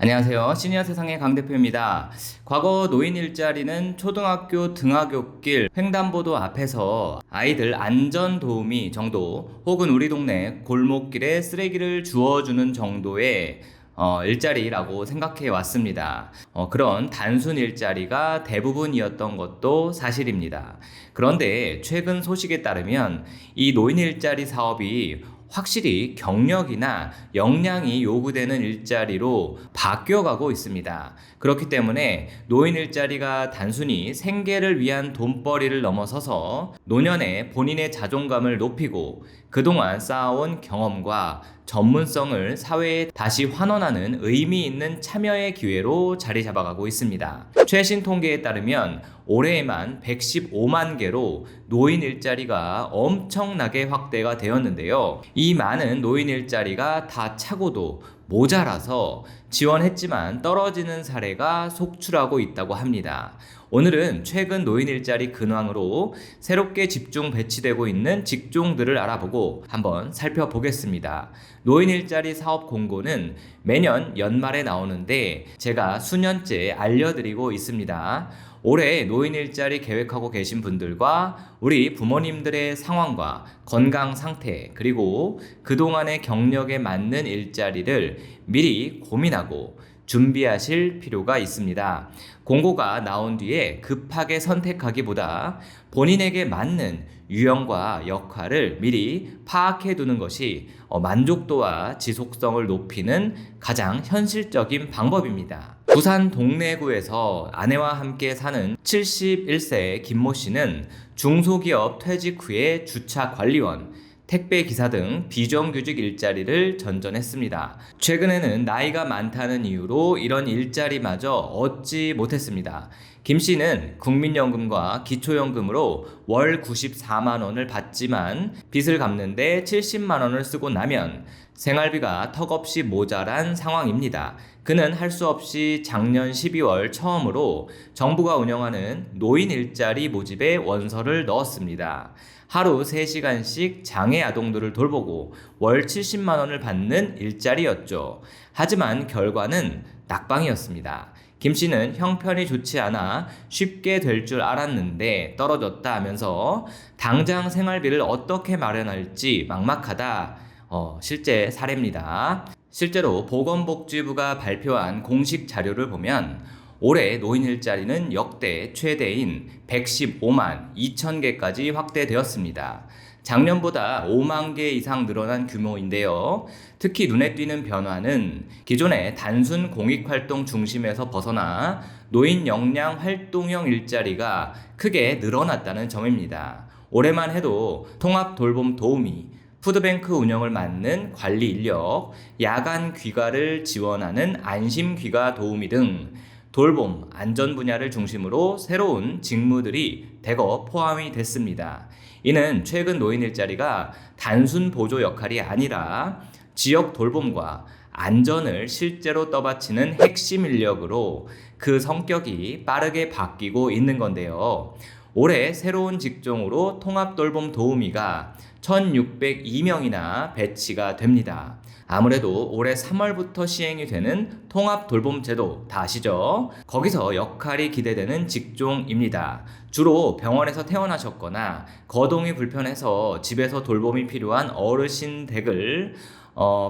안녕하세요. 시니어 세상의 강 대표입니다. 과거 노인 일자리는 초등학교 등하굣길 횡단보도 앞에서 아이들 안전 도우미 정도 혹은 우리 동네 골목길에 쓰레기를 주워주는 정도의 일자리라고 생각해 왔습니다. 그런 단순 일자리가 대부분이었던 것도 사실입니다. 그런데 최근 소식에 따르면 이 노인 일자리 사업이 확실히 경력이나 역량이 요구되는 일자리로 바뀌어가고 있습니다. 그렇기 때문에 노인 일자리가 단순히 생계를 위한 돈벌이를 넘어서서 노년에 본인의 자존감을 높이고 그동안 쌓아온 경험과 전문성을 사회에 다시 환원하는 의미 있는 참여의 기회로 자리 잡아가고 있습니다. 최신 통계에 따르면 올해에만 115만 개로 노인 일자리가 엄청나게 확대가 되었는데요. 이 많은 노인 일자리가 다 차고도 모자라서 지원했지만 떨어지는 사례가 속출하고 있다고 합니다. 오늘은 최근 노인 일자리 근황으로 새롭게 집중 배치되고 있는 직종들을 알아보고 한번 살펴보겠습니다. 노인 일자리 사업 공고는 매년 연말에 나오는데 제가 수년째 알려드리고 있습니다. 올해 노인 일자리 계획하고 계신 분들과 우리 부모님들의 상황과 건강 상태 그리고 그동안의 경력에 맞는 일자리를 미리 고민하고 준비하실 필요가 있습니다. 공고가 나온 뒤에 급하게 선택하기보다 본인에게 맞는 유형과 역할을 미리 파악해 두는 것이 만족도와 지속성을 높이는 가장 현실적인 방법입니다. 부산 동래구에서 아내와 함께 사는 71세 김모 씨는 중소기업 퇴직 후에 주차 관리원, 택배 기사 등 비정규직 일자리를 전전했습니다. 최근에는 나이가 많다는 이유로 이런 일자리마저 얻지 못했습니다. 김 씨는 국민연금과 기초연금으로 월 94만 원을 받지만 빚을 갚는데 70만 원을 쓰고 나면 생활비가 턱없이 모자란 상황입니다. 그는 할 수 없이 작년 12월 처음으로 정부가 운영하는 노인 일자리 모집에 원서를 넣었습니다. 하루 3시간씩 장애 아동들을 돌보고 월 70만 원을 받는 일자리였죠. 하지만 결과는 낙방이었습니다. 김 씨는 형편이 좋지 않아 쉽게 될 줄 알았는데 떨어졌다 하면서 당장 생활비를 어떻게 마련할지 막막하다. 실제 사례입니다. 실제로 보건복지부가 발표한 공식 자료를 보면 올해 노인 일자리는 역대 최대인 115만 2천 개까지 확대되었습니다. 작년보다 5만 개 이상 늘어난 규모인데요. 특히 눈에 띄는 변화는 기존의 단순 공익활동 중심에서 벗어나 노인 역량 활동형 일자리가 크게 늘어났다는 점입니다. 올해만 해도 통합 돌봄 도우미, 푸드뱅크 운영을 맡는 관리 인력, 야간 귀가를 지원하는 안심 귀가 도우미 등 돌봄, 안전 분야를 중심으로 새로운 직무들이 대거 포함이 됐습니다. 이는 최근 노인 일자리가 단순 보조 역할이 아니라 지역 돌봄과 안전을 실제로 떠받치는 핵심 인력으로 그 성격이 빠르게 바뀌고 있는 건데요. 올해 새로운 직종으로 통합돌봄 도우미가 1,602명이나 배치가 됩니다. 아무래도 올해 3월부터 시행이 되는 통합돌봄제도 다 아시죠? 거기서 역할이 기대되는 직종입니다. 주로 병원에서 퇴원하셨거나 거동이 불편해서 집에서 돌봄이 필요한 어르신 댁을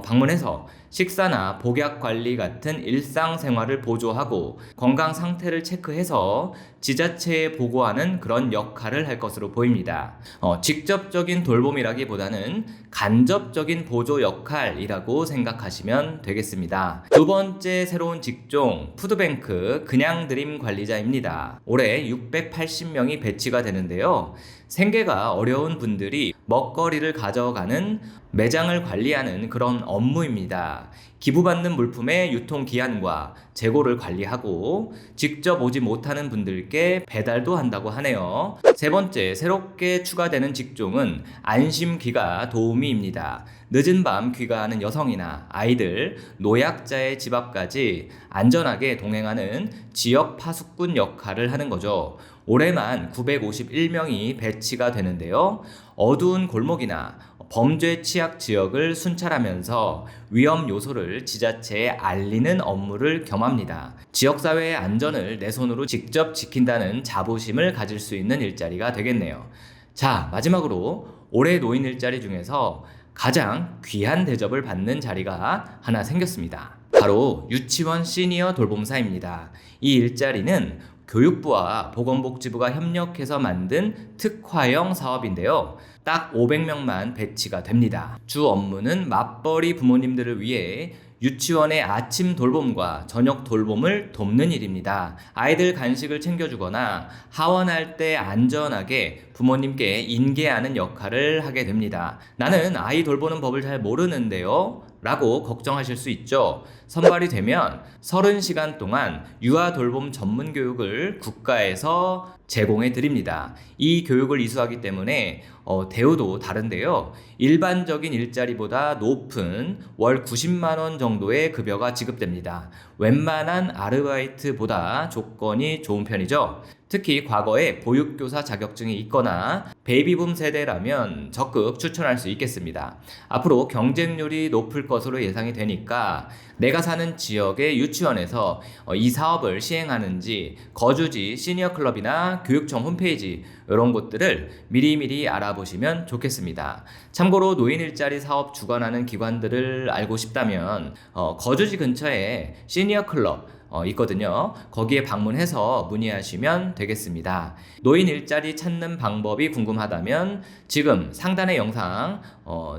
방문해서 식사나 복약 관리 같은 일상생활을 보조하고 건강 상태를 체크해서 지자체에 보고하는 그런 역할을 할 것으로 보입니다. 직접적인 돌봄이라기보다는 간접적인 보조 역할이라고 생각하시면 되겠습니다. 두 번째 새로운 직종, 푸드뱅크 그냥 드림 관리자입니다. 올해 680명이 배치가 되는데요. 생계가 어려운 분들이 먹거리를 가져가는 매장을 관리하는 그런 업무입니다. 기부받는 물품의 유통기한과 재고를 관리하고 직접 오지 못하는 분들께 배달도 한다고 하네요. 세 번째, 새롭게 추가되는 직종은 안심귀가 도우미입니다. 늦은 밤 귀가하는 여성이나 아이들, 노약자의 집 앞까지 안전하게 동행하는 지역 파수꾼 역할을 하는 거죠. 올해만 951명이 배치가 되는데요. 어두운 골목이나 범죄 취약 지역을 순찰하면서 위험 요소를 지자체에 알리는 업무를 겸합니다. 지역사회의 안전을 내 손으로 직접 지킨다는 자부심을 가질 수 있는 일자리가 되겠네요. 자, 마지막으로 올해 노인 일자리 중에서 가장 귀한 대접을 받는 자리가 하나 생겼습니다. 바로 유치원 시니어 돌봄사입니다. 이 일자리는 교육부와 보건복지부가 협력해서 만든 특화형 사업인데요. 딱 500명만 배치가 됩니다. 주 업무는 맞벌이 부모님들을 위해 유치원의 아침 돌봄과 저녁 돌봄을 돕는 일입니다. 아이들 간식을 챙겨주거나 하원할 때 안전하게 부모님께 인계하는 역할을 하게 됩니다. 나는 아이 돌보는 법을 잘 모르는데요? 라고 걱정하실 수 있죠. 선발이 되면 30시간 동안 유아 돌봄 전문 교육을 국가에서 제공해 드립니다. 이 교육을 이수하기 때문에 대우도 다른데요. 일반적인 일자리보다 높은 월 90만 원 정도의 급여가 지급됩니다. 웬만한 아르바이트보다 조건이 좋은 편이죠. 특히 과거에 보육교사 자격증이 있거나 베이비붐 세대라면 적극 추천할 수 있겠습니다. 앞으로 경쟁률이 높을 것으로 예상이 되니까 내가 사는 지역의 유치원에서 이 사업을 시행하는지 거주지 시니어클럽이나 교육청 홈페이지 이런 곳들을 미리미리 알아보시면 좋겠습니다. 참고로 노인 일자리 사업 주관하는 기관들을 알고 싶다면 거주지 근처에 시니어클럽 있거든요. 거기에 방문해서 문의하시면 되겠습니다. 노인 일자리 찾는 방법이 궁금하다면 지금 상단의 영상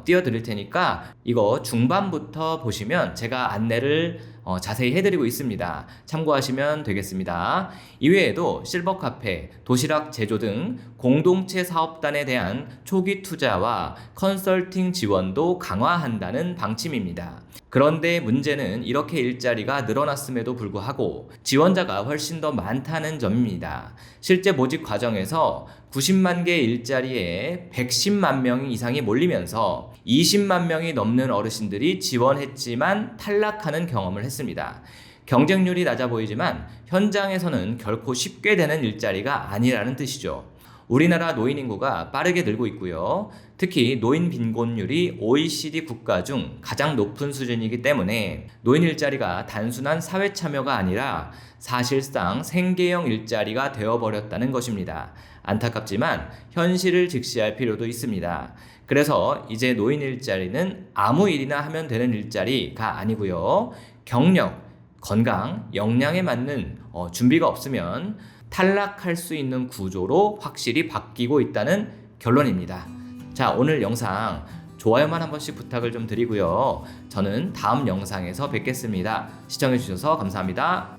띄워드릴 테니까 이거 중반부터 보시면 제가 안내를 자세히 해드리고 있습니다. 참고하시면 되겠습니다. 이외에도 실버카페, 도시락 제조 등 공동체 사업단에 대한 초기 투자와 컨설팅 지원도 강화한다는 방침입니다. 그런데 문제는 이렇게 일자리가 늘어났음에도 불구하고 지원자가 훨씬 더 많다는 점입니다. 실제 모집 과정에서 90만 개 일자리에 110만 명 이상이 몰리면서 20만 명이 넘는 어르신들이 지원했지만 탈락하는 경험을 했습니다. 경쟁률이 낮아 보이지만 현장에서는 결코 쉽게 되는 일자리가 아니라는 뜻이죠. 우리나라 노인 인구가 빠르게 늘고 있고요. 특히 노인 빈곤율이 OECD 국가 중 가장 높은 수준이기 때문에 노인 일자리가 단순한 사회 참여가 아니라 사실상 생계형 일자리가 되어버렸다는 것입니다. 안타깝지만 현실을 직시할 필요도 있습니다. 그래서 이제 노인 일자리는 아무 일이나 하면 되는 일자리가 아니고요. 경력, 건강, 역량에 맞는 준비가 없으면 탈락할 수 있는 구조로 확실히 바뀌고 있다는 결론입니다. 자, 오늘 영상 좋아요만 한 번씩 부탁을 좀 드리고요. 저는 다음 영상에서 뵙겠습니다. 시청해주셔서 감사합니다.